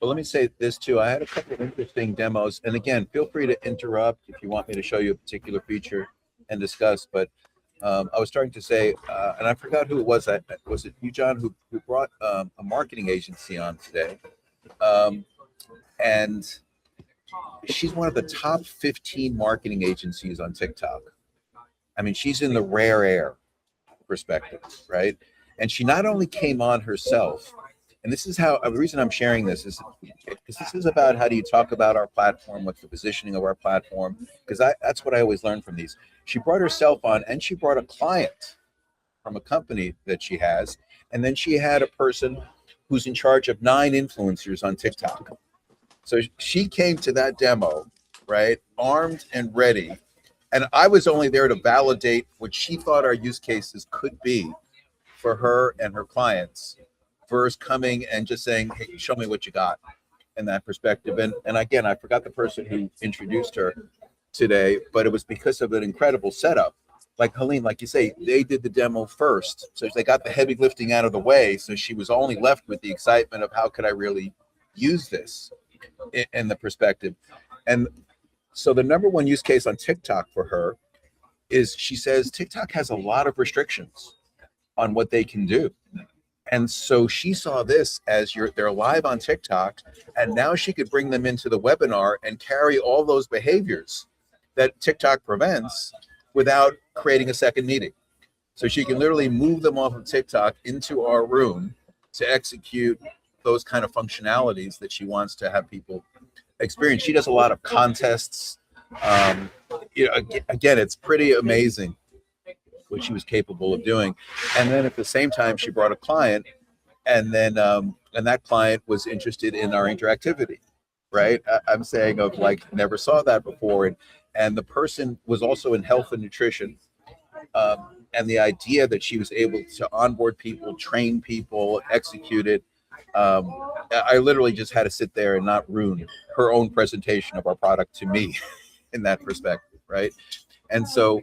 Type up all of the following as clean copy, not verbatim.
But let me say this too. I had a couple of interesting demos, and again, feel free to interrupt if you want me to show you a particular feature and discuss. But I was starting to say, and I forgot who it was. Was it you, John, who brought a marketing agency on today? Um, and she's one of the top 15 marketing agencies on TikTok. I mean, she's in the rare air perspective, right? And she not only came on herself, and this is how the reason I'm sharing this is because this is about how do you talk about our platform, what's the positioning of our platform, because that's what I always learn from these. She brought herself on and she brought a client from a company that she has, and then she had a person who's in charge of 9 influencers on TikTok. So she came to that demo, right, armed and ready. And I was only there to validate what she thought our use cases could be for her and her clients versus coming and just saying, hey, show me what you got in that perspective. And again, I forgot the person who introduced her today, but it was because of an incredible setup. Like Helene, like you say, they did the demo first. So they got the heavy lifting out of the way. So she was only left with the excitement of how could I really use this in the perspective. And so the number one use case on TikTok for her is she says TikTok has a lot of restrictions on what they can do. And so she saw this as they're live on TikTok, and now she could bring them into the webinar and carry all those behaviors that TikTok prevents without creating a second meeting. So she can literally move them off of TikTok into our room to execute those kind of functionalities that she wants to have people experience. She does a lot of contests. Again, it's pretty amazing what she was capable of doing. And then at the same time, she brought a client, and then and that client was interested in our interactivity, right? I'm saying of like never saw that before, and the person was also in health and nutrition. And the idea that she was able to onboard people, train people, execute it. I literally just had to sit there and not ruin her own presentation of our product to me in that perspective, right? And so,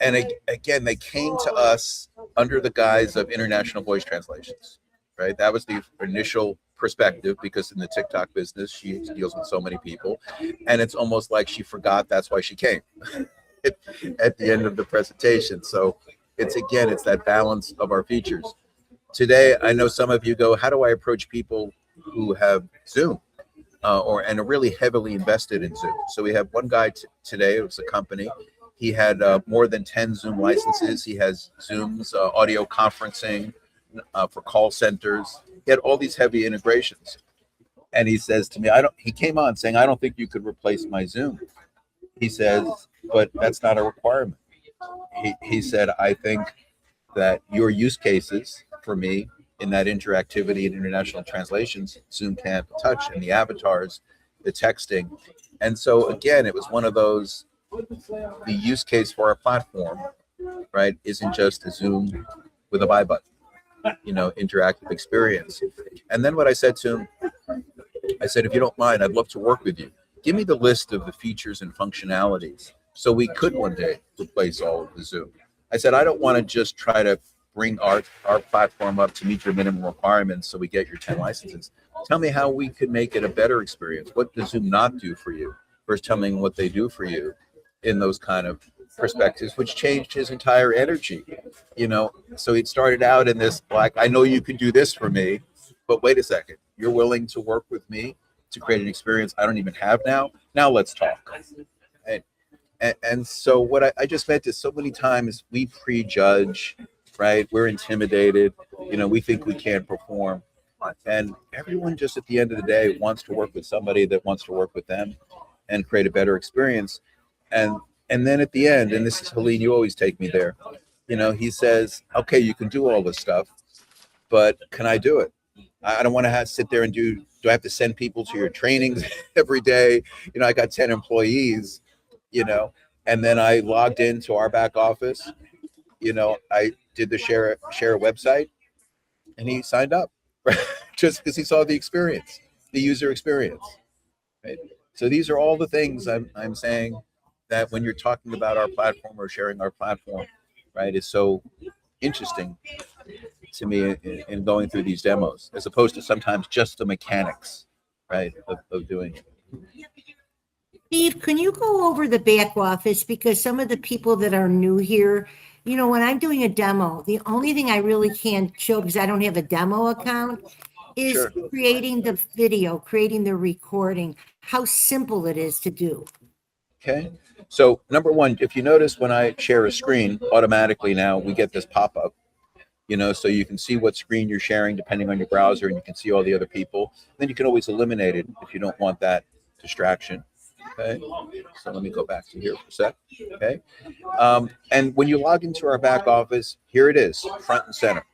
and again, they came to us under the guise of international voice translations, right? That was the initial perspective because in the TikTok business, she deals with so many people. And it's almost like she forgot that's why she came at the end of the presentation. So it's that balance of our features. Today, I know some of you go, how do I approach people who have Zoom and are really heavily invested in Zoom? So we have one guy today, it was a company. He had more than 10 Zoom licenses. He has Zoom's audio conferencing for call centers. He had all these heavy integrations. And he says to me, he came on saying, I don't think you could replace my Zoom. He says, but that's not a requirement. He said, I think that your use cases for me in that interactivity and international translations, Zoom can't touch, and the avatars, the texting. And so again, it was one of those, the use case for our platform, right, isn't just a Zoom with a buy button, interactive experience. And then what I said to him, I said, if you don't mind, I'd love to work with you. Give me the list of the features and functionalities so we could one day replace all of the Zoom. I said, I don't want to just try to bring our platform up to meet your minimum requirements so we get your 10 licenses. Tell me how we could make it a better experience. What does Zoom not do for you? Versus telling what they do for you in those kind of perspectives, which changed his entire energy. So he started out in this, like, I know you can do this for me, but wait a second, you're willing to work with me to create an experience I don't even have now? Now let's talk. And so what I just meant is so many times we prejudge, right? We're intimidated. We think we can't perform. And everyone just at the end of the day wants to work with somebody that wants to work with them and create a better experience. And then at the end, and this is Helene, you always take me there, he says, okay, you can do all this stuff, but can I do it? I don't want to sit there and do I have to send people to your trainings every day? I got 10 employees, and then I logged into our back office, I did the share a website, and he signed up, right? Just because he saw the experience, the user experience, right? So these are all the things I'm saying that when you're talking about our platform or sharing our platform, right, is so interesting to me in going through these demos, as opposed to sometimes just the mechanics right, of doing it. Steve, can you go over the back office? Because some of the people that are new here, when I'm doing a demo, the only thing I really can't show because I don't have a demo account is Sure. creating the video, creating the recording, how simple it is to do. Okay. So number one, if you notice when I share a screen, automatically now we get this pop-up, so you can see what screen you're sharing depending on your browser, and you can see all the other people. Then you can always eliminate it if you don't want that distraction. Okay. So let me go back to here for a sec. Okay. And when you log into our back office, here it is, front and center.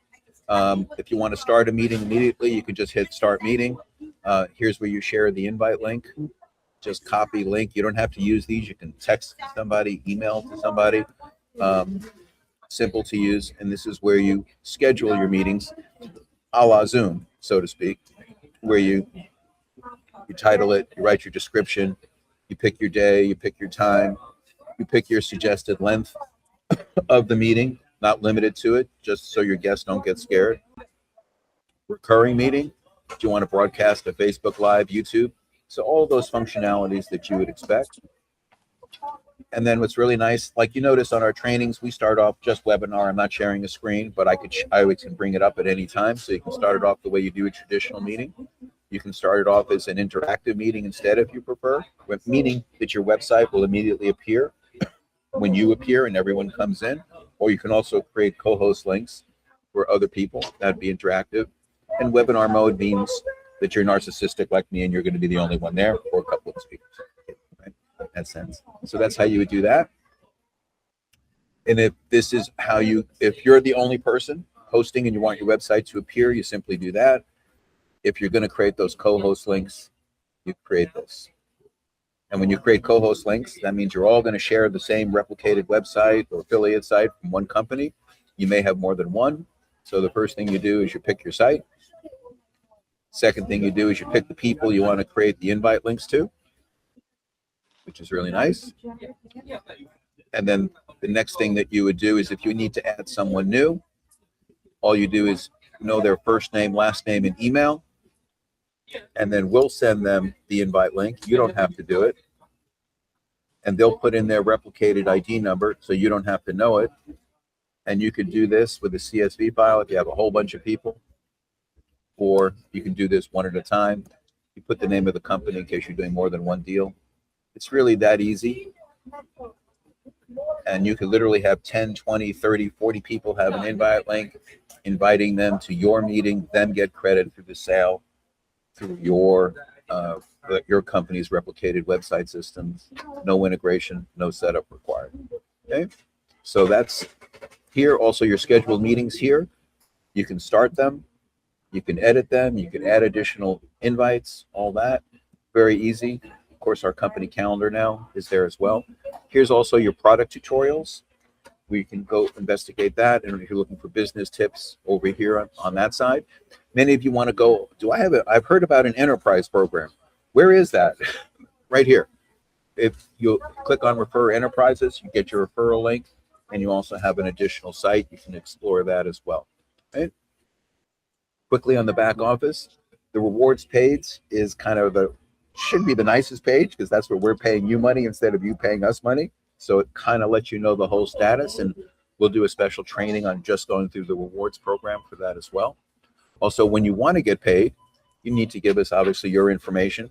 If you want to start a meeting immediately, you can just hit start meeting. Here's where you share the invite link. Just copy link. You don't have to use these. You can text somebody, email to somebody. Simple to use. And this is where you schedule your meetings, a la Zoom, so to speak, where you title it, you write your description, you pick your day, you pick your time, you pick your suggested length of the meeting, not limited to it, just so your guests don't get scared. Recurring meeting. Do you want to broadcast to Facebook Live, YouTube? So all those functionalities that you would expect. And then what's really nice, like you notice on our trainings, we start off just webinar. I'm not sharing a screen, but I always can bring it up at any time. So you can start it off the way you do a traditional meeting. You can start it off as an interactive meeting instead if you prefer, meaning that your website will immediately appear when you appear and everyone comes in. Or you can also create co-host links for other people. That'd be interactive. And webinar mode means that you're narcissistic like me and you're going to be the only one there, or a couple of speakers. Right? In that sense. So that's how you would do that. And if you're the only person hosting and you want your website to appear, you simply do that. If you're going to create those co-host links, you create this. And when you create co-host links, that means you're all going to share the same replicated website or affiliate site from one company. You may have more than one. So the first thing you do is you pick your site. Second thing you do is you pick the people you want to create the invite links to, which is really nice. And then the next thing that you would do is if you need to add someone new, all you do is know their first name, last name, and email. And then we'll send them the invite link. You don't have to do it. And they'll put in their replicated ID number so you don't have to know it. And you could do this with a CSV file if you have a whole bunch of people. Or you can do this one at a time. You put the name of the company in case you're doing more than one deal. It's really that easy. And you could literally have 10, 20, 30, 40 people have an invite link, inviting them to your meeting, them get credit through the sale, through your company's replicated website systems. No integration, no setup required. Okay, so that's here. Also, your scheduled meetings here. You can start them, you can edit them, you can add additional invites, all that. Very easy. Of course, our company calendar now is there as well. Here's also your product tutorials. We can go investigate that. And if you're looking for business tips over here on that side, many of you want to go, I've heard about an enterprise program. Where is that? Right here. If you click on refer enterprises, you get your referral link, and you also have an additional site. You can explore that as well. Right? Quickly on the back office, the rewards page is kind of should be the nicest page because that's where we're paying you money instead of you paying us money. So it kind of lets you know the whole status, and we'll do a special training on just going through the rewards program for that as well. Also, when you want to get paid, you need to give us obviously your information.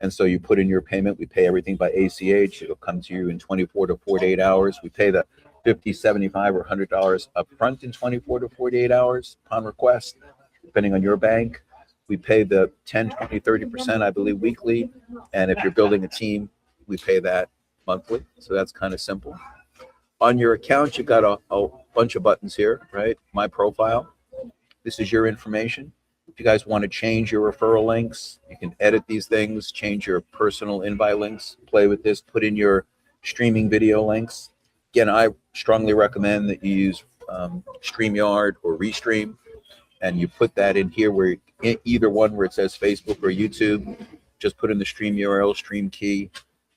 And so you put in your payment. We pay everything by ACH. It'll come to you in 24 to 48 hours. We pay the $50, $75, or $100 up front in 24 to 48 hours upon request, depending on your bank. We pay the 10, 20, 30%, I believe, weekly. And if you're building a team, we pay that monthly. So that's kind of simple. On your account, you've got a bunch of buttons here, right? My profile. This is your information. If you guys want to change your referral links, you can edit these things, change your personal invite links, play with this, put in your streaming video links. Again, I strongly recommend that you use StreamYard or Restream, and you put that in here where either one where it says Facebook or YouTube. Just put in the stream URL, stream key,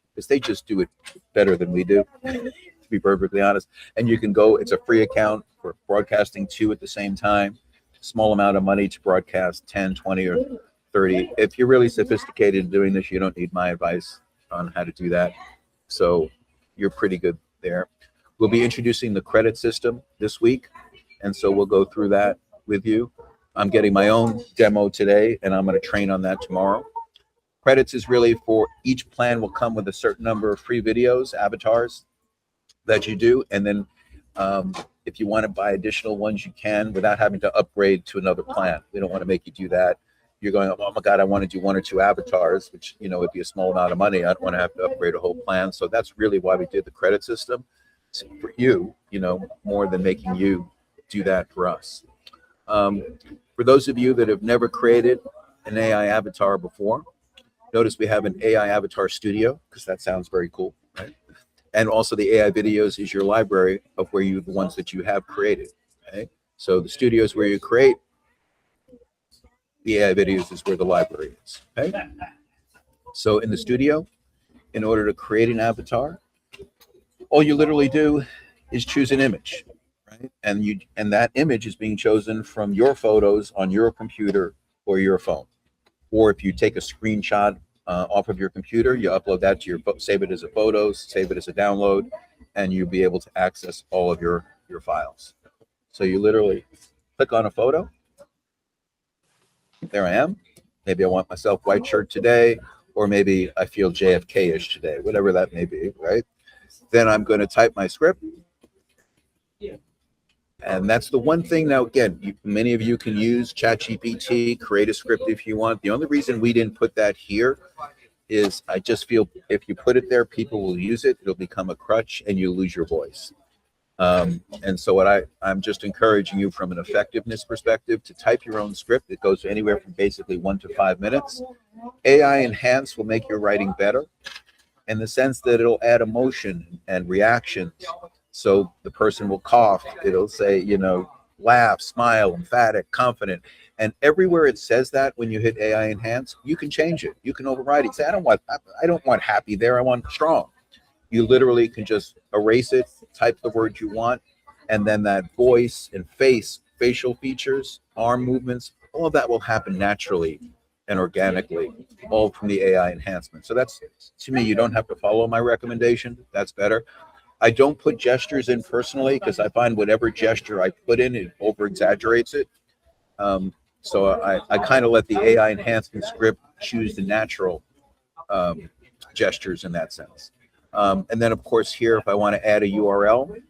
because they just do it better than we do, to be perfectly honest. And you can go, it's a free account for broadcasting two at the same time. Small amount of money to broadcast 10, 20, or 30. If you're really sophisticated in doing this, you don't need my advice on how to do that. So you're pretty good there. We'll be introducing the credit system this week, and so we'll go through that with you. I'm getting my own demo today, and I'm going to train on that tomorrow. Credits is really for each plan will come with a certain number of free videos, avatars that you do, and then if you want to buy additional ones, you can without having to upgrade to another plan. We don't want to make you do that. You're going, oh my God, I want to do 1 or 2 avatars, which would be a small amount of money. I don't want to have to upgrade a whole plan. So that's really why we did the credit system for you, more than making you do that for us. For those of you that have never created an AI avatar before, notice we have an AI avatar studio because that sounds very cool, right? And also the AI videos is your library of where the ones that you have created. Okay? So the studio is where you create. The AI videos is where the library is. Okay. So in the studio, in order to create an avatar, all you literally do is choose an image, right? And that image is being chosen from your photos on your computer or your phone. Or if you take a screenshot off of your computer, you upload that to your save it as a photo, save it as a download, and you'll be able to access all of your files. So you literally click on a photo. There I am. Maybe I want myself white shirt today, or maybe I feel JFK-ish today, whatever that may be, right? Then I'm going to type my script. And that's the one thing. Now, again, many of you can use ChatGPT, create a script if you want. The only reason we didn't put that here is I just feel if you put it there, people will use it. It'll become a crutch and you lose your voice. And so what I'm just encouraging you from an effectiveness perspective to type your own script. It goes anywhere from basically 1 to 5 minutes. AI enhanced will make your writing better in the sense that it'll add emotion and reactions. So the person will cough. It'll say, laugh, smile, emphatic, confident. And everywhere it says that when you hit AI enhance, you can change it. You can override it. Say, I don't want happy there. I want strong. You literally can just erase it, type the word you want, and then that voice and facial features, arm movements, all of that will happen naturally and organically, all from the AI enhancement. So that's, to me, you don't have to follow my recommendation. That's better. I don't put gestures in personally because I find whatever gesture I put in, it over exaggerates it. So I kind of let the AI enhancement script choose the natural gestures in that sense. And then, of course, here, if I want to add a URL,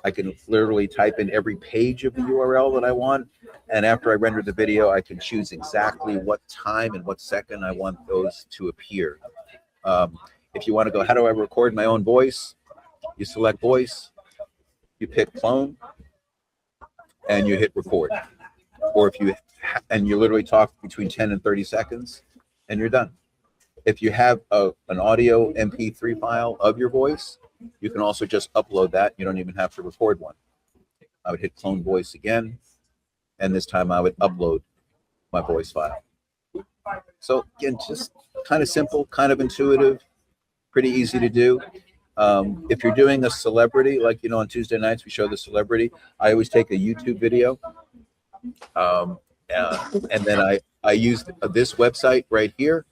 I can literally type in every page of the URL that I want. And after I render the video, I can choose exactly what time and what second I want those to appear. If you want to go, how do I record my own voice? You select voice, you pick clone, and you hit record. Or if you literally talk between 10 and 30 seconds, and you're done. If you have an audio MP3 file of your voice, you can also just upload that. You don't even have to record one. I would hit clone voice again, and this time I would upload my voice file. So again, just kind of simple, kind of intuitive, pretty easy to do. If you're doing a celebrity, like, on Tuesday nights, we show the celebrity, I always take a YouTube video. And then I used this website right here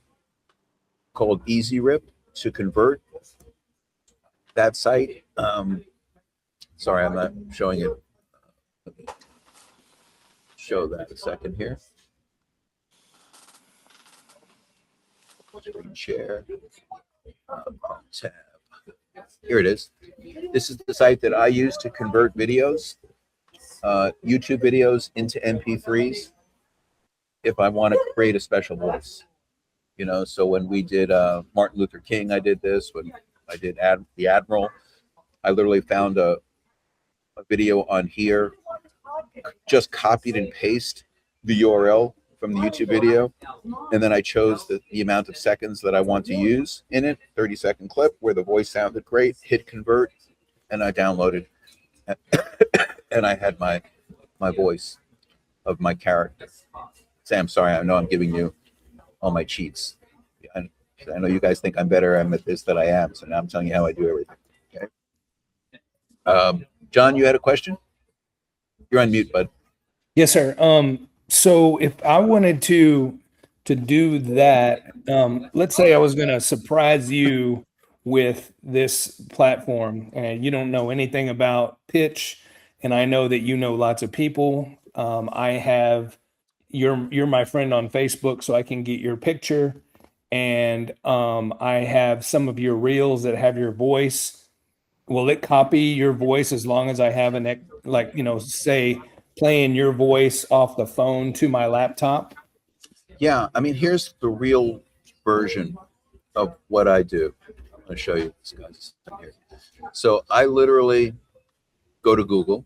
called EasyRip to convert that site. Sorry, I'm not showing it. Let me show that a second here. Screen share. Tab. Here it is. This is the site that I use to convert videos, YouTube videos into MP3s if I want to create a special voice. So when we did Martin Luther King, I did this. When I did the Admiral, I literally found a video on here, just copied and pasted the URL from the YouTube video, and then I chose the amount of seconds that I want to use in it, 30-second clip where the voice sounded great, hit convert, and I downloaded, and I had my voice of my character. Sam, sorry, I know I'm giving you all my cheats. I know you guys think I'm better at this than I am, so now I'm telling you how I do everything. Okay. John, you had a question? You're on mute, bud. Yes, sir. So if I wanted to to do that, let's say I was going to surprise you with this platform and you don't know anything about pitch, and I know that you know lots of people. You're my friend on Facebook, so I can get your picture, and I have some of your reels that have your voice. Will it copy your voice as long as I have say playing your voice off the phone to my laptop? Yeah, I mean, here's the real version of what I do. I'm going to show you this guy's here. So I literally go to Google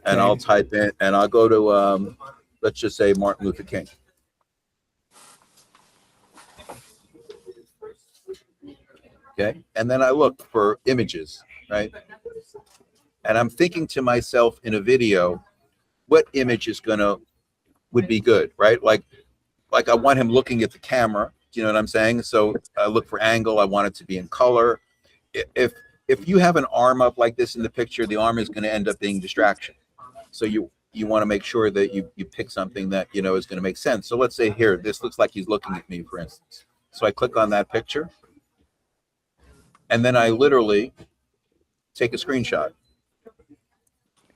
and I'll type in, and I'll go to, let's just say Martin Luther King. Okay. And then I look for images, right? And I'm thinking to myself in a video, what image would be good, right? Like I want him looking at the camera. Do you know what I'm saying? So I look for angle. I want it to be in color. If you have an arm up like this in the picture, the arm is going to end up being distraction. So you want to make sure that you pick something that is going to make sense. So let's say here, this looks like he's looking at me, for instance. So I click on that picture, and then I literally take a screenshot.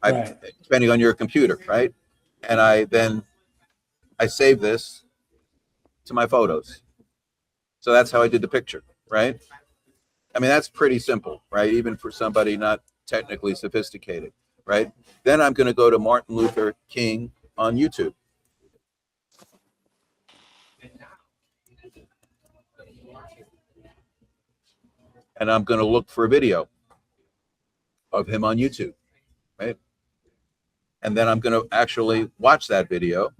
Depending on your computer, right? And I save this to my photos. So that's how I did the picture, right? I mean, that's pretty simple, right? Even for somebody not technically sophisticated, right? Then I'm going to go to Martin Luther King on YouTube. And I'm going to look for a video of him on YouTube, right? And then I'm going to actually watch that video.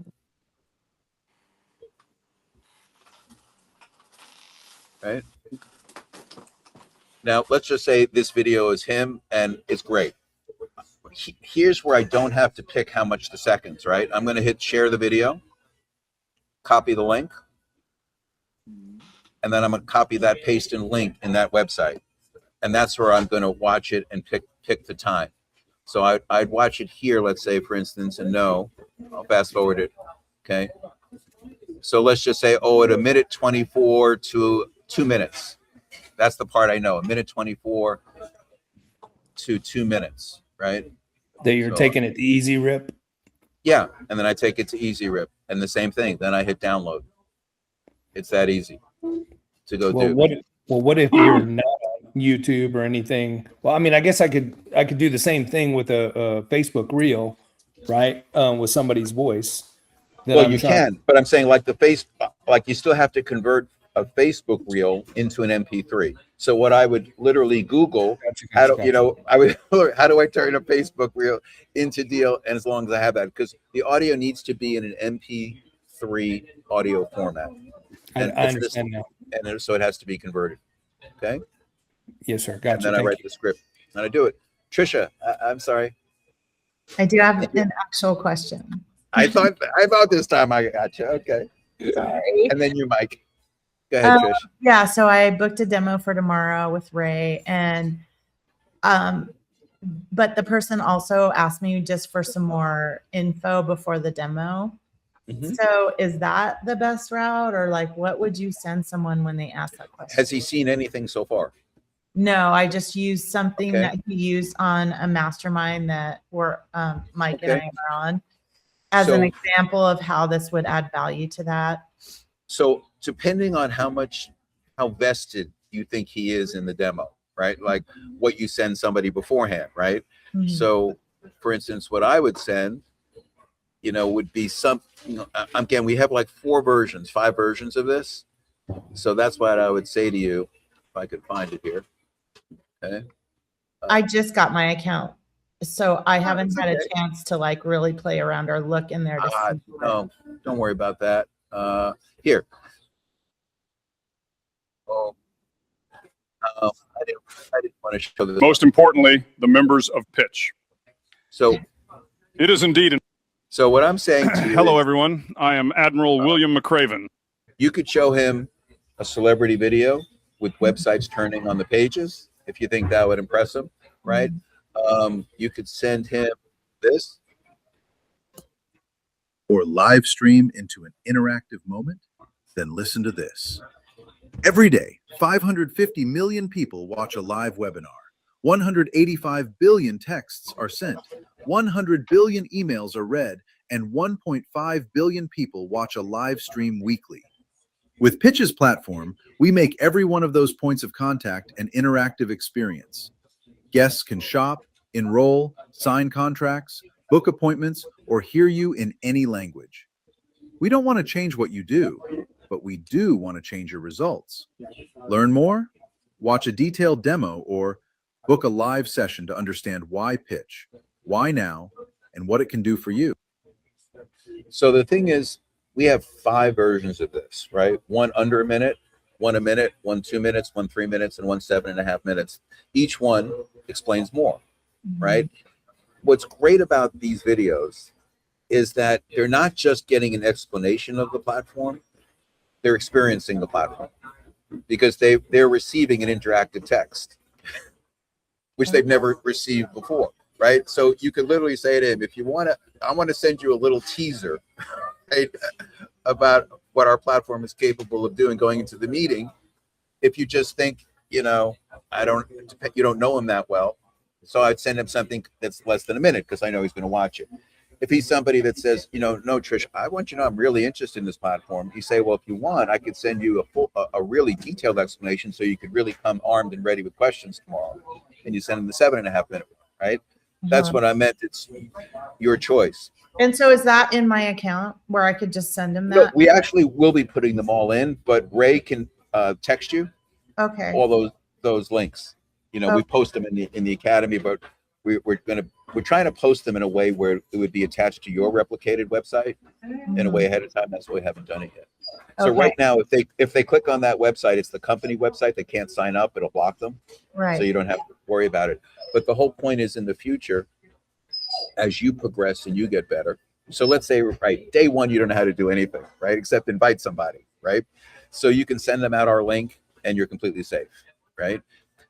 Right? Now, let's just say this video is him and it's great. Here's where I don't have to pick how much the seconds, right? I'm going to hit share the video, copy the link, and then I'm going to copy that paste and link in that website. And that's where I'm going to watch it and pick the time. So I'd watch it here, let's say, for instance, and I'll fast forward it. Okay. So let's just say, at 1:24 to 2 minutes. That's the part I know, 1:24 to 2 minutes, right? That you're taking it to easy rip? Yeah. And then I take it to easy rip. And the same thing. Then I hit download. It's that easy to go do. What if you're not on YouTube or anything? Well, I mean, I guess I could do the same thing with a Facebook reel, right? With somebody's voice. Well, you can, but I'm saying like you still have to convert a Facebook reel into an MP3. So what I would literally Google, how do I turn a Facebook reel into deal? And as long as I have that, because the audio needs to be in an MP3 audio format. And I understand now. And so it has to be converted. Okay. Yes, sir. Gotcha. And then I write the script and I do it. Trisha, I'm sorry. I do have an actual question. I thought this time I got you. Okay. Sorry. And then you, Mike. Go ahead, Trish. Yeah. So I booked a demo for tomorrow with Ray, and but the person also asked me just for some more info before the demo. Mm-hmm. So is that the best route, or like what would you send someone when they ask that question? Has he seen anything so far? No, I just used something that he used on a mastermind that Mike and I are on as an example of how this would add value to that. So depending on how vested you think he is in the demo, right? Like what you send somebody beforehand, right? Mm-hmm. So for instance, what I would send, would be again, we have like 5 versions of this. So that's what I would say to you, if I could find it here. Okay. I just got my account, so I haven't had a chance to like really play around or look in there. No, don't worry about that. Here. I didn't want to show this. Most importantly, the members of Pitch. So it is indeed. So what I'm saying to you hello, everyone. I am Admiral William McCraven. You could show him a celebrity video with websites turning on the pages if you think that would impress him, right? You could send him this. Or live stream into an interactive moment. Then listen to this. Every day, 550 million people watch a live webinar. 185 billion texts are sent. 100 billion emails are read, and 1.5 billion people watch a live stream weekly. With Pitch's platform, we make every one of those points of contact an interactive experience. Guests can shop, enroll, sign contracts, book appointments, or hear you in any language. We don't want to change what you do, but we do want to change your results. Learn more? Watch a detailed demo or book a live session to understand why Pitch, why now, and what it can do for you. So the thing is, we have 5 versions of this, right? One under a minute, one a minute, one 2 minutes, one 3 minutes, and one 7.5 minutes. Each one explains more, right? What's great about these videos is that they're not just getting an explanation of the platform, they're experiencing the platform because they're receiving an interactive text, which they've never received before, right? So you could literally say to him, if you want to, I want to send you a little teaser, right, about what our platform is capable of doing going into the meeting. If you just think, you know, you don't know him that well, so I'd send him something that's less than a minute because I know he's going to watch it. If he's somebody that says, you know, no, Trish, I want you to know I'm really interested in this platform. You say, well, if you want, I could send you a really detailed explanation so you could really come armed and ready with questions tomorrow. And you send him the 7.5 minute one, right? That's what I meant. It's your choice. And so is that in my account where I could just send him No, that? we actually will be putting them all in, but Ray can text you Okay. all those links. You know, we post them in the academy, but we're trying to post them in a way where it would be attached to your replicated website in a way ahead of time. That's why we haven't done it yet. So right now, if they click on that website, it's the company website. They can't sign up. It'll block them. Right. So you don't have to worry about it. But the whole point is in the future, as you progress and you get better. So let's say, right, day one, you don't know how to do anything, right? Except invite somebody, right? So you can send them out our link and you're completely safe, right?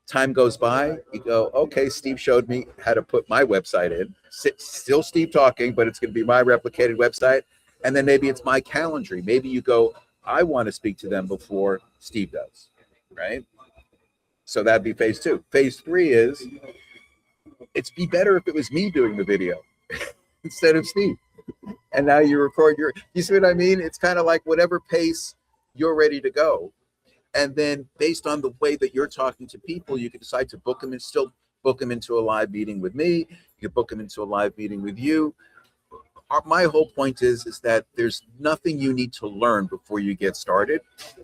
Time goes by, you go, okay, Steve showed me how to put my website in. Still Steve talking, but it's going to be my replicated website. And then maybe it's my Calendly. Maybe you go, I want to speak to them before Steve does, right? So that'd be phase 2. Phase 3 is, it'd be better if it was me doing the video instead of Steve. And now you record you see what I mean? It's kind of like whatever pace you're ready to go. And then based on the way that you're talking to people, you can decide to book them and still book them into a live meeting with me. You can book them into a live meeting with you. My whole point is that there's nothing you need to learn before you get started.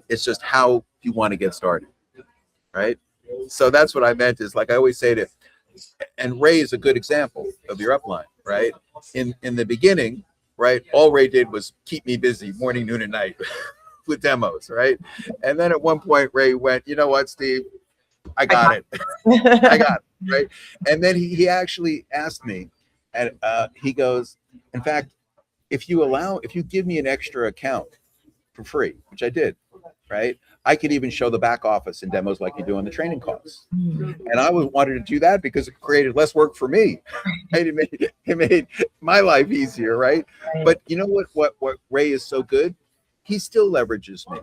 It's just how you want to get started, right? So that's what I meant is, like I always say to, and Ray is a good example of your upline, right? In the beginning, right, all Ray did was keep me busy morning, noon, and night with demos, right? And then at one point, Ray went, you know what, Steve, I got it. I got it, right? And then he actually asked me, and he goes, in fact, if you give me an extra account for free, which I did, right? I could even show the back office in demos like you do on the training calls. And I wanted to do that because it created less work for me. Right? It made my life easier, right? But you know what Ray is so good? He still leverages me.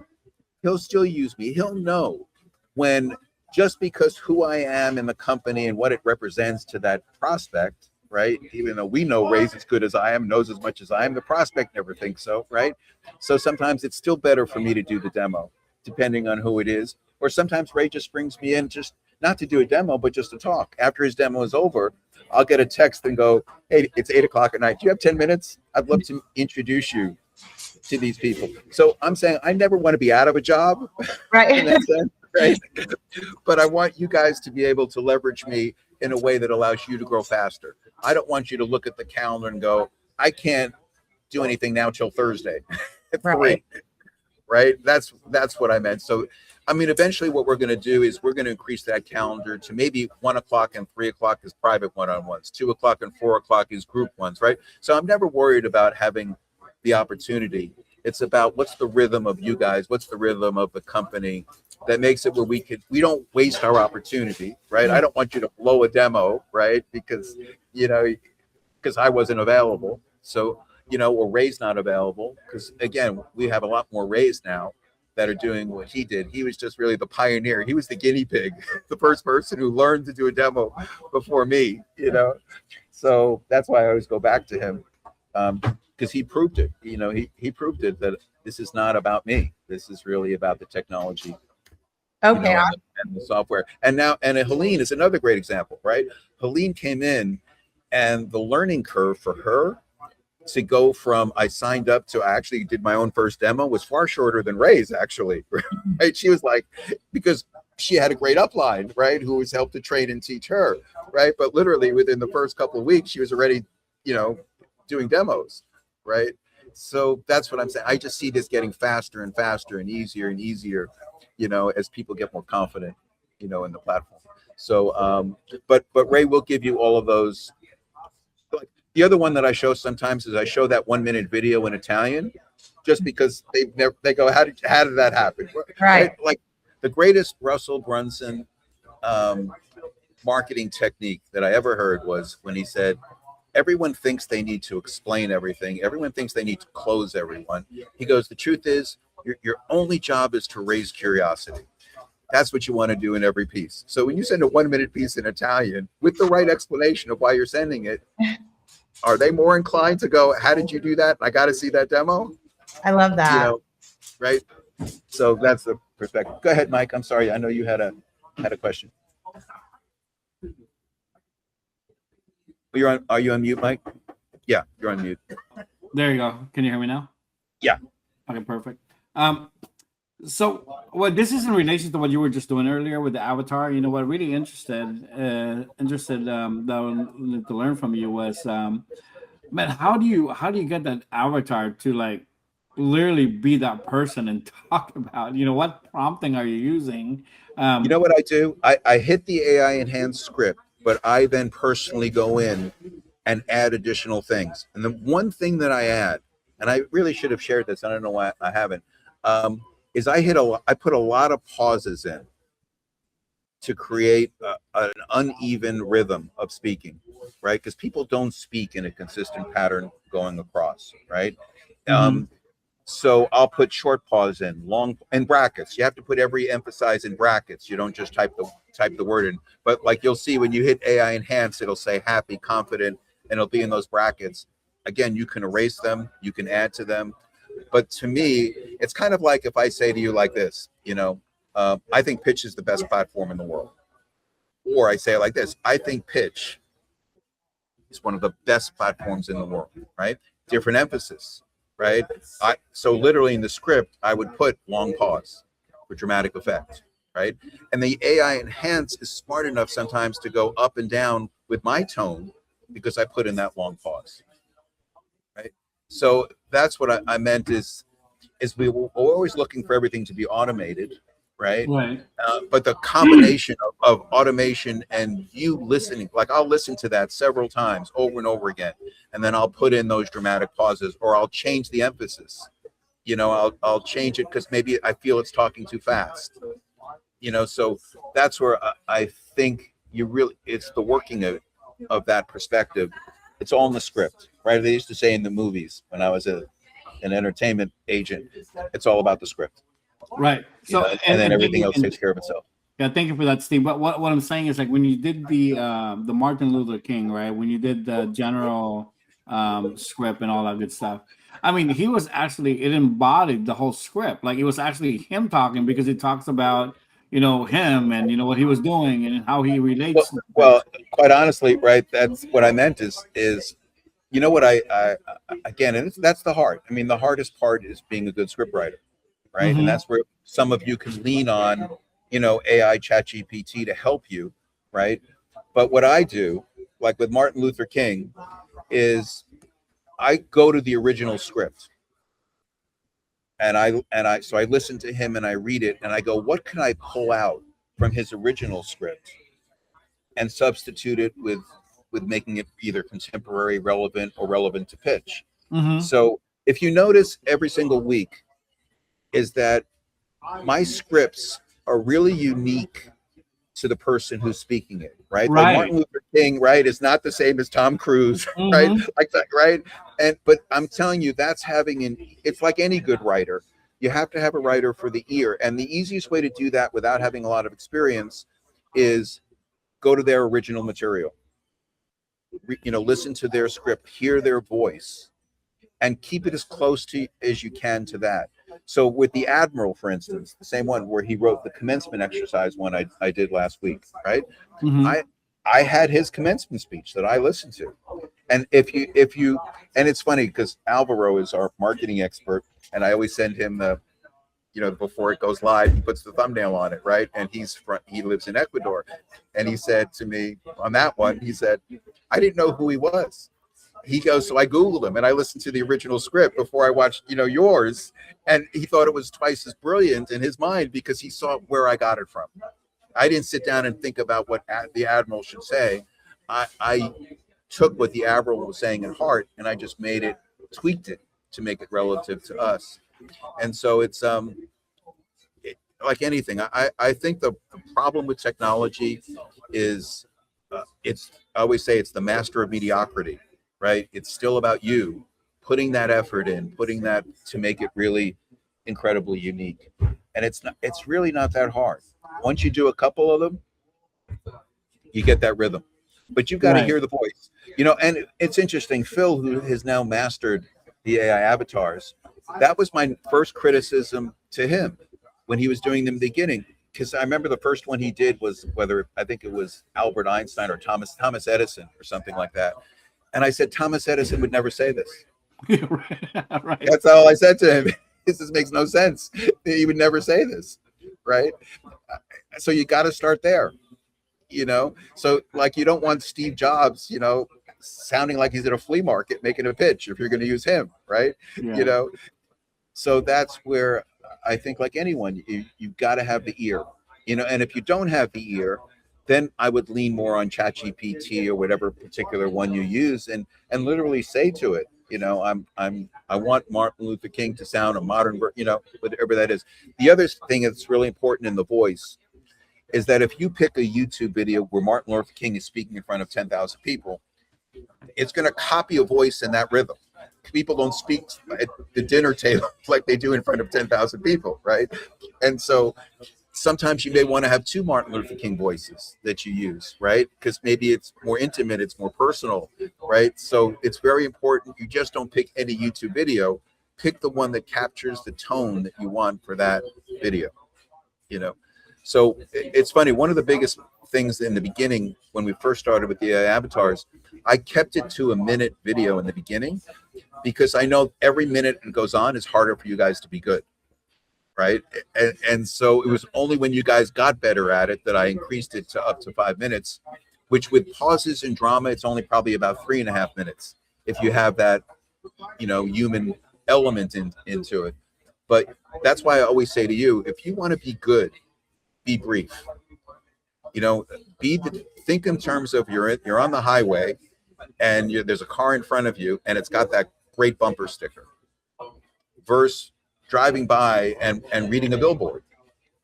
He'll still use me. He'll know when, just because who I am in the company and what it represents to that prospect, right? Even though we know Ray's as good as I am, knows as much as I am, the prospect never thinks so, right? So sometimes it's still better for me to do the demo, depending on who it is. Or sometimes Ray just brings me in just not to do a demo, but just to talk. After his demo is over, I'll get a text and go, hey, it's 8 o'clock at night. Do you have 10 minutes? I'd love to introduce you to these people. So I'm saying I never want to be out of a job, Right. in that sense, right? But I want you guys to be able to leverage me in a way that allows you to grow faster. I don't want you to look at the calendar and go, I can't do anything now till Thursday at 3, right? That's what I meant. So, I mean, eventually what we're going to do is we're going to increase that calendar to maybe 1 o'clock and 3 o'clock is private one-on-ones, 2 o'clock and 4 o'clock is group ones, right? So I'm never worried about having the opportunity. It's about what's the rhythm of you guys, what's the rhythm of the company that makes it where we don't waste our opportunity, right? I don't want you to blow a demo, right? Because I wasn't available. So, or Ray's not available, because again, we have a lot more Rays now that are doing what he did. He was just really the pioneer. He was the guinea pig, the first person who learned to do a demo before me, you know? So that's why I always go back to him. Because he proved it, you know, he proved it that this is not about me. This is really about the technology, you Okay. know, and the software. And now, and Helene is another great example, right? Helene came in, and the learning curve for her to go from I signed up to I actually did my own first demo was far shorter than Ray's, actually, right? She was like, because she had a great upline, right, who was helped to train and teach her, right? But literally within the first couple of weeks, she was already, you know, doing demos, right? So that's what I'm saying. I just see this getting faster and faster and easier, you know, as people get more confident, you know, in the platform. So, but Ray will give you all of those. The other one that I show sometimes is I show that 1 minute video in Italian, just because they go, how did that happen? Right. Like the greatest Russell Brunson marketing technique that I ever heard was when he said, everyone thinks they need to explain everything. Everyone thinks they need to close everyone. He goes, the truth is your only job is to raise curiosity. That's what you want to do in every piece. So when you send a 1 minute piece in Italian with the right explanation of why you're sending it, are they more inclined to go, how did you do that? I got to see that demo, I love that. you know, right? So that's the perspective. Go ahead, Mike. I'm sorry. I know you had a question. Are you on mute, Mike? Yeah, you're on mute. There you go. Can you hear me now? Yeah. Okay, perfect. So this is in relation to what you were just doing earlier with the avatar. You know what really interested to learn from you was, man, how do you get that avatar to like literally be that person and talk about, you know, what prompting are you using? You know what I do? I hit the AI enhanced script, but I then personally go in and add additional things. And the one thing that I add, and I really should have shared this, I don't know why I haven't, is I put a lot of pauses in to create an uneven rhythm of speaking, right? Because people don't speak in a consistent pattern going across, right? So I'll put short pause in, long, and brackets. You have to put every emphasize in brackets. You don't just type the word in. But like you'll see when you hit AI enhance, it'll say happy, confident, and it'll be in those brackets. Again, you can erase them, you can add to them. But to me, it's kind of like if I say to you like this, you know, I think Pitch is the best platform in the world. Or I say it like this, I think Pitch is one of the best platforms in the world, right? Different emphasis, right? So literally in the script, I would put long pause for dramatic effect, right? And the AI enhance is smart enough sometimes to go up and down with my tone because I put in that long pause, right? So that's what I meant is we're always looking for everything to be automated, right? Right. But the combination of automation and you listening, like I'll listen to that several times over and over again, and then I'll put in those dramatic pauses, or I'll change the emphasis. You know, I'll change it because maybe I feel it's talking too fast. You know, so that's where I think it's the working of that perspective. It's all in the script, right? They used to say in the movies when I was an entertainment agent, it's all about the script. Right. So you know, and then everything else takes care of itself. Yeah, thank you for that, Steve. But what I'm saying is like when you did the Martin Luther King, right? When you did the general script and all that good stuff. I mean, he was actually, it embodied the whole script. Like it was actually him talking because it talks about, you know, him and, you know, what he was doing and how he relates. Well, quite honestly, right, that's what I meant is you know what I again, and that's the heart. I mean, the hardest part is being a good script writer, right? And that's where some of you can lean on, you know, AI ChatGPT to help you, right? But what I do, like with Martin Luther King, is I go to the original script. And I so I listen to him and I read it and I go, what can I pull out from his original script and substitute it with making it either contemporary, relevant, or relevant to pitch. So if you notice every single week is that my scripts are really unique to the person who's speaking it, right? Right. Like Martin Luther King, right, is not the same as Tom Cruise, right? Like that, right? But I'm telling you, that's it's like any good writer. you have to have a writer for the ear. And the easiest way to do that without having a lot of experience is go to their original material. Listen to their script, hear their voice, and keep it as close to as you can to that. So with the Admiral, for instance, the same one where he wrote the commencement exercise one I did last week, right? I had his commencement speech that I listened to. And if you and it's funny because Alvaro is our marketing expert, and I always send him the, before it goes live, he puts the thumbnail on it, right? And he lives in Ecuador. And he said to me on that one, he said, I didn't know who he was. He goes, so I Googled him and I listened to the original script before I watched, yours. And he thought it was twice as brilliant in his mind because he saw where I got it from. I didn't sit down and think about what the Admiral should say. I took what the Admiral was saying in heart and I just tweaked it to make it relative to us. And so it's like anything. I think the problem with technology is I always say it's the master of mediocrity, right? It's still about you putting that effort in, putting that to make it really incredibly unique. And it's really not that hard. Once you do a couple of them, you get that rhythm. But you've got to hear the voice. And it's interesting, Phil, who has now mastered the AI avatars, that was my first criticism to him when he was doing them in the beginning. Because I remember the first one he did was I think it was Albert Einstein or Thomas Edison or something like that. And I said, Thomas Edison would never say this. Right. That's all I said to him. This makes no sense. He would never say this, right? So you got to start there, So like you don't want Steve Jobs, sounding like he's at a flea market making a pitch if you're going to use him, right? Yeah. So that's where I think, like anyone, you've got to have the ear, and if you don't have the ear, then I would lean more on ChatGPT or whatever particular one you use and literally say to it, I want Martin Luther King to sound a modern, whatever that is. The other thing that's really important in the voice is that if you pick a YouTube video where Martin Luther King is speaking in front of 10,000 people, it's going to copy a voice in that rhythm. People don't speak at the dinner table like they do in front of 10,000 people, right? And so sometimes you may want to have two Martin Luther King voices that you use, right? Because maybe it's more intimate, it's more personal, right? So it's very important. You just don't pick any YouTube video. Pick the one that captures the tone that you want for that video, So it's funny. One of the biggest things in the beginning, when we first started with the AI avatars, I kept it to a minute video in the beginning because I know every minute it goes on is harder for you guys to be good. Right. And so it was only when you guys got better at it that I increased it to up to 5 minutes, which with pauses and drama, it's only probably about 3.5 minutes if you have that, human element into it. But that's why I always say to you, if you want to be good, be brief. Think in terms of you're on the highway and there's a car in front of you and it's got that great bumper sticker versus driving by and reading a billboard,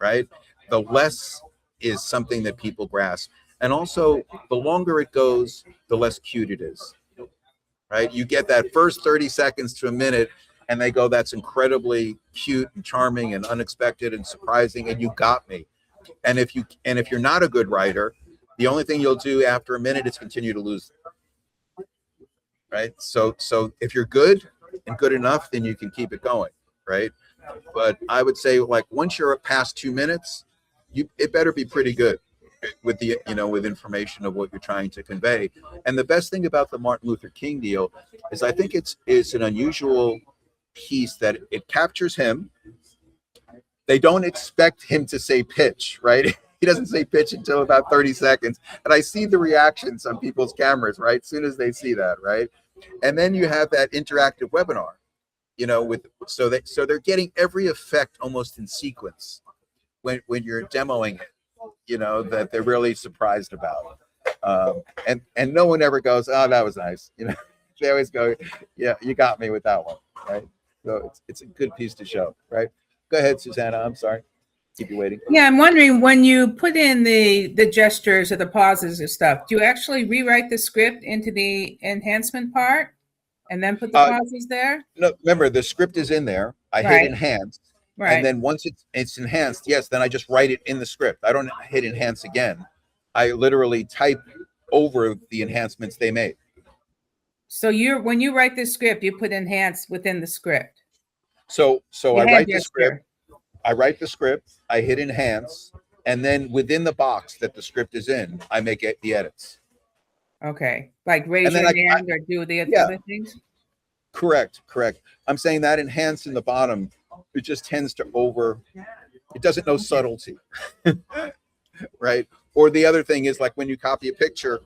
right? The less is something that people grasp. And also, the longer it goes, the less cute it is, right? You get that first 30 seconds to a minute, and they go, that's incredibly cute and charming and unexpected and surprising, and you got me. And if you're not a good writer, the only thing you'll do after a minute is continue to lose them, right? So if you're good and good enough, then you can keep it going. Right. But I would say, like, once you're past 2 minutes, it better be pretty good with with information of what you're trying to convey. And the best thing about the Martin Luther King deal is I think it's an unusual piece that it captures him. They don't expect him to say pitch, right? He doesn't say pitch until about 30 seconds. And I see the reactions on people's cameras, right? As soon as they see that, right? And then you have that interactive webinar. So they're getting every effect almost in sequence when you're demoing it, that they're really surprised about. And no one ever goes, oh, that was nice. They always go, yeah, you got me with that one, right? So it's a good piece to show, right? Go ahead, Susanna. I'm sorry. Keep you waiting. Yeah, I'm wondering, when you put in the gestures or the pauses and stuff, do you actually rewrite the script into the enhancement part and then put the pauses there? No, remember the script is in there. I hit enhance, Right. And then once it's enhanced, yes, then I just write it in the script. I don't hit enhance again. I literally type over the enhancements they made. So when you write this script, you put enhance within the script. So You I have write the gesture. script. I write the script. I hit enhance, and then within the box that the script is in, I make the edits. Okay. Like raise And then your hand or do the yeah. other things? Correct. I'm saying that enhance in the bottom, it just tends to it doesn't know subtlety, right? Or the other thing is like when you copy a picture,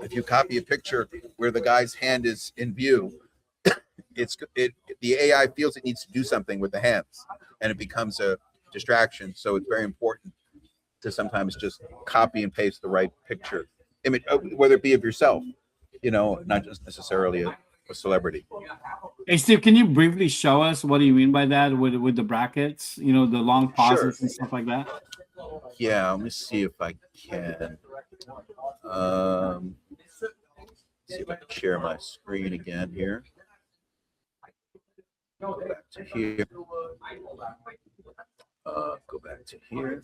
if you copy a picture where the guy's hand is in view, the AI feels it needs to do something with the hands, and it becomes a distraction. So it's very important to sometimes just copy and paste the right picture, image, whether it be of yourself, not just necessarily a celebrity. Hey Steve, can you briefly show us what do you mean by that with the brackets? The long pauses and stuff like that. Yeah, let me see if I can. See if I can share my screen again here. Go back to here. Go back to here.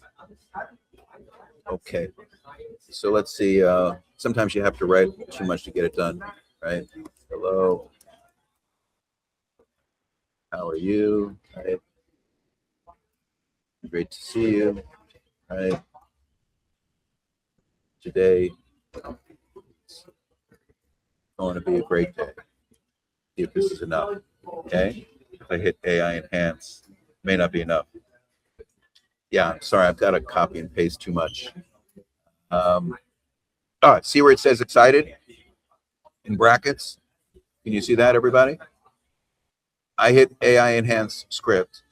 Okay. So let's see. Sometimes you have to write too much to get it done, right? Hello. How are you? Right. Great to see you. Right. Today it's going to be a great day. See if this is enough. Okay. If I hit AI enhance, may not be enough. Yeah, sorry, I've got to copy and paste too much. See where it says excited in brackets? Can you see that, everybody? I hit AI enhance script,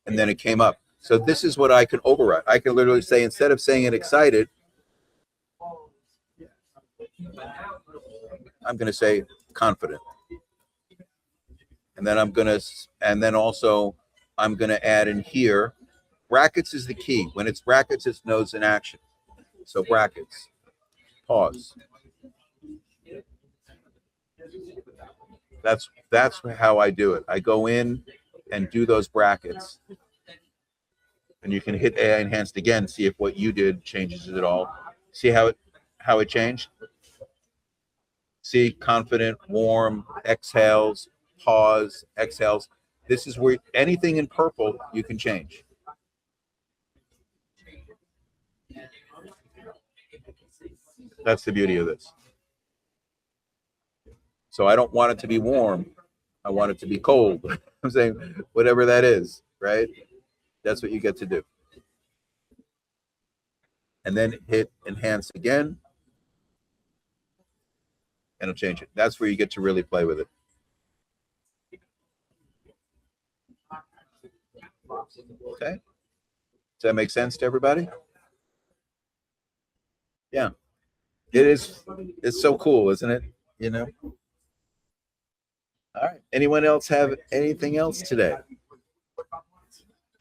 and then it came up. So this is what I can override. I can literally say, instead of saying it excited, I'm going to say confident. And then I'm going to add in here. Brackets is the key. When it's brackets, it knows an action. So brackets, pause. That's how I do it. I go in and do those brackets. And you can hit AI enhanced again, see if what you did changes it at all. See how it changed? See, confident, warm, exhales, pause, exhales. This is where anything in purple you can change. That's the beauty of this. So I don't want it to be warm. I want it to be cold. I'm saying whatever that is, right? That's what you get to do. And then hit enhance again. And it'll change it. That's where you get to really play with it. Okay. Does that make sense to everybody? Yeah. It is. It's so cool, isn't it? All right. Anyone else have anything else today?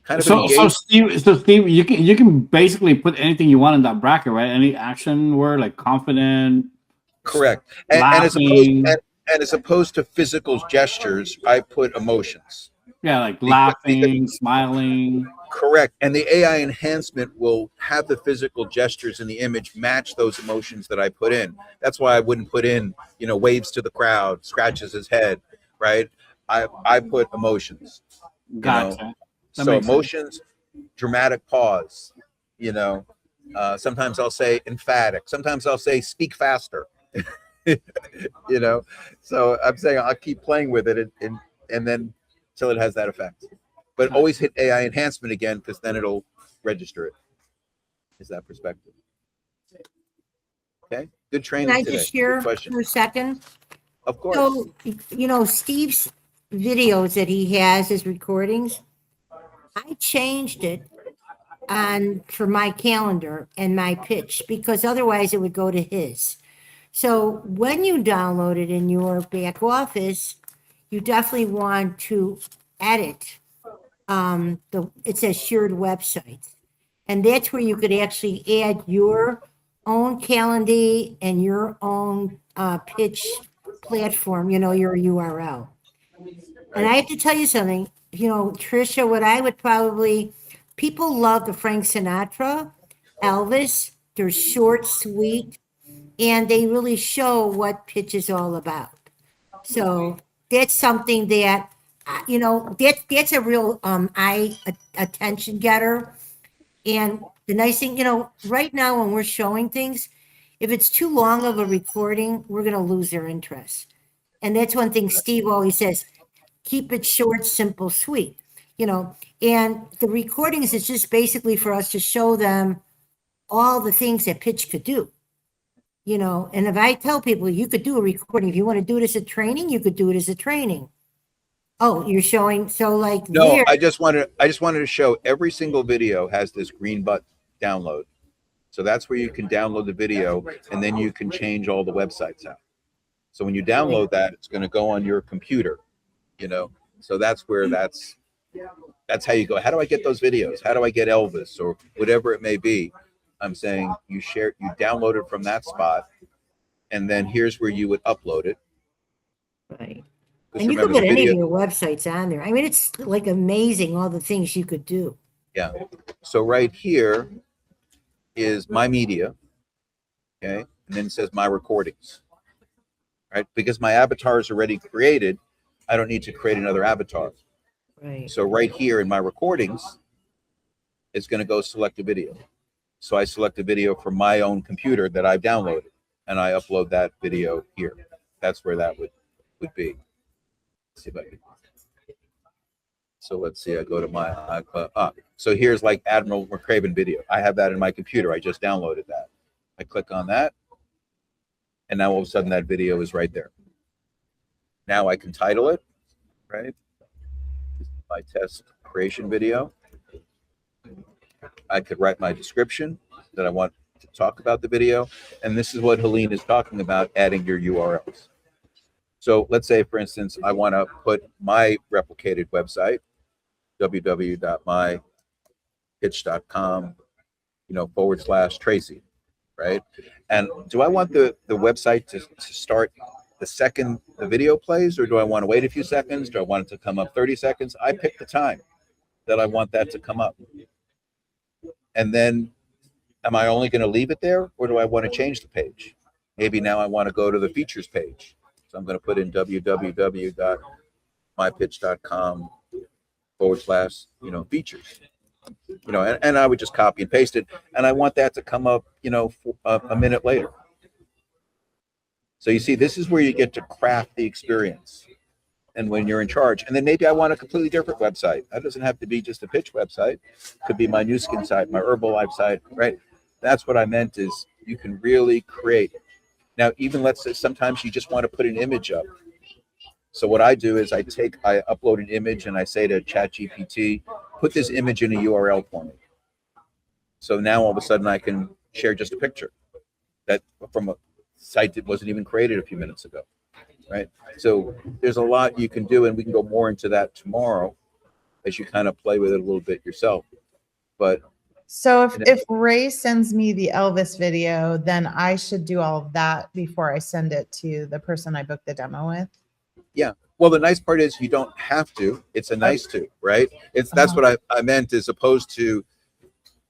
Kind of So Steve, you can basically put anything you want in that bracket, right? Any action word like confident. Correct. And as opposed to physical gestures, I put emotions. Yeah, like laughing, smiling. Correct. And the AI enhancement will have the physical gestures in the image match those emotions that I put in. That's why I wouldn't put in, waves to the crowd, scratches his head, right? I put emotions. Gotcha. So emotions, dramatic pause, sometimes I'll say emphatic. Sometimes I'll say speak faster, So I'm saying I'll keep playing with it and then till it has that effect. But always hit AI enhancement again, because then it'll register it. Is that perspective? Okay. Good training Can I today. just share Good question. for a second? Of course. So, Steve's videos that he has, his recordings, I changed it for my calendar and my pitch, because otherwise it would go to his. So when you download it in your back office, you definitely want to edit. It says shared websites, and that's where you could actually add your own calendar and your own pitch platform, your URL. And I have to tell you something, Trisha, what I would probably, people love the Frank Sinatra, Elvis. They're short, sweet, and they really show what pitch is all about. So that's something that, that's a real eye attention getter. And the nice thing, right now when we're showing things, if it's too long of a recording, we're going to lose their interest. And that's one thing Steve always says, keep it short, simple, sweet, and the recordings is just basically for us to show them all the things that pitch could do, and if I tell people you could do a recording, if you want to do it as a training, you could do it as a training. Oh, you're showing, so like No, there, I just wanted to show every single video has this green button download. So that's where you can download the video and then you can change all the websites out. So when you download that, it's going to go on your computer, So that's where that's how you go. How do I get those videos? How do I get Elvis or whatever it may be? I'm saying you download it from that spot, and then here's where you would upload it. right. Because And you could remember, put the any of video, your websites on there. I mean, it's like amazing all the things you could do. yeah. So right here is my media, okay, and then it says my recordings, right? Because my avatar is already created, I don't need to create another avatar. Right. So right here in my recordings, it's going to go select a video. So I select a video from my own computer that I've downloaded, and I upload that video here. That's where that would be. Let's see if I can. So let's see. I go to my so here's like Admiral McCraven video. I have that in my computer. I just downloaded that. I click on that, and now all of a sudden that video is right there. Now I can title it, right? This is my test creation video. I could write my description that I want to talk about the video. And this is what Helene is talking about, adding your URLs. So let's say, for instance, I want to put my replicated website, www.mypitch.com, /Tracy, right? And do I want the website to start the second the video plays, or do I want to wait a few seconds? Do I want it to come up 30 seconds? I pick the time that I want that to come up. And then am I only going to leave it there, or do I want to change the page? Maybe now I want to go to the features page. So I'm going to put in www.mypitch.com /features. And I would just copy and paste it. And I want that to come up, a minute later. So you see, this is where you get to craft the experience. And when you're in charge, and then maybe I want a completely different website. That doesn't have to be just a pitch website. It could be my new skin site, my Herbalife site, right? That's what I meant is you can really create. Now, even let's say sometimes you just want to put an image up. So what I do is I upload an image and I say to ChatGPT, put this image in a URL for me. So now all of a sudden I can share just a picture that from a site that wasn't even created a few minutes ago. Right. So there's a lot you can do, and we can go more into that tomorrow as you kind of play with it a little bit yourself. But so if Ray sends me the Elvis video, then I should do all of that before I send it to the person I booked the demo with. Yeah. Well, the nice part is you don't have to. It's a nice to, right? That's what I meant, as opposed to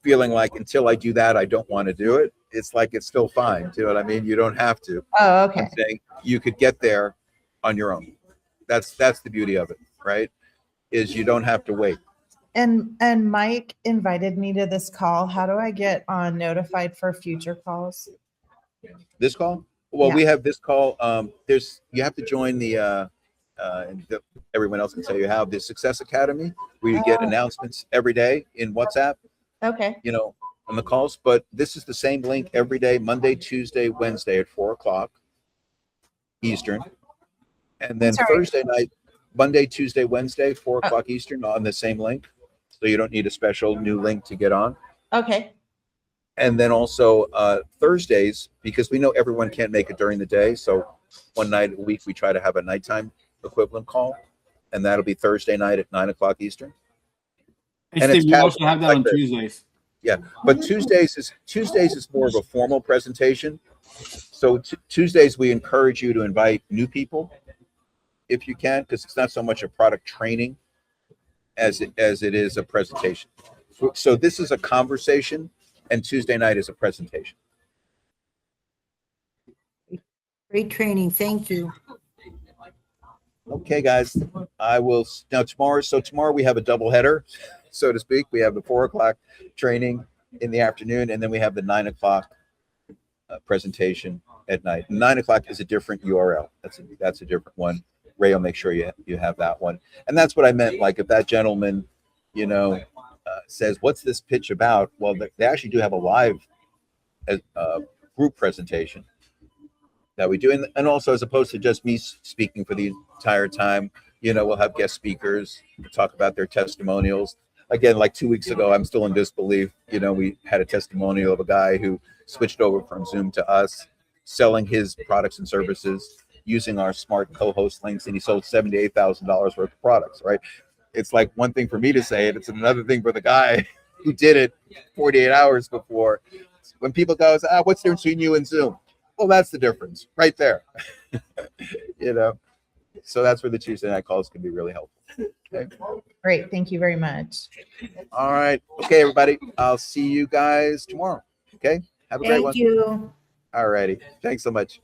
feeling like until I do that, I don't want to do it. It's like it's still fine. Do you know what I mean? You don't have to. Oh, okay. I'm saying you could get there on your own. That's the beauty of it, right? Is you don't have to wait. And Mike invited me to this call. How do I get notified for future calls? This call? Well, Yeah. we have this call. You have to join the everyone else can tell you how, the Success Academy, where you get announcements every day in WhatsApp, Okay. on the calls. But this is the same link every day, Monday, Tuesday, Wednesday at 4:00 Eastern. And then Thursday night, Monday, Tuesday, Wednesday, 4:00 Eastern on the same link. So you don't need a special new link to get on. Okay. And then also Thursdays, because we know everyone can't make it during the day. So one night a week, we try to have a nighttime equivalent call. And that'll be Thursday night at 9:00 Eastern. And And Steve, it's you also have that like on this. Tuesdays. Yeah, but Tuesdays is more of a formal presentation. So Tuesdays, we encourage you to invite new people if you can, because it's not so much a product training. as it is a presentation. So this is a conversation, and Tuesday night is a presentation. Great training. Thank you. Okay, guys, I will now tomorrow. So tomorrow we have a double header, so to speak. We have the 4 o'clock training in the afternoon, and then we have the 9 o'clock presentation at night. 9 o'clock is a different URL. That's a different one. Ray will make sure you have that one. And that's what I meant. Like if that gentleman, says, "What's this pitch about?" Well, they actually do have a live group presentation that we do, and also as opposed to just me speaking for the entire time, we'll have guest speakers talk about their testimonials. Again, like 2 weeks ago, I'm still in disbelief. We had a testimonial of a guy who switched over from Zoom to us, selling his products and services using our smart co-host links, and he sold $78,000 worth of products. Right? It's like one thing for me to say it; it's another thing for the guy who did it 48 hours before. When people go, "What's the difference between you and Zoom?" Well, that's the difference right there. So that's where the Tuesday night calls can be really helpful. Okay. Great. Thank you very much. All right. Okay, everybody. I'll see you guys tomorrow. Okay. Have a great one. Thank you. All righty. Thanks so much.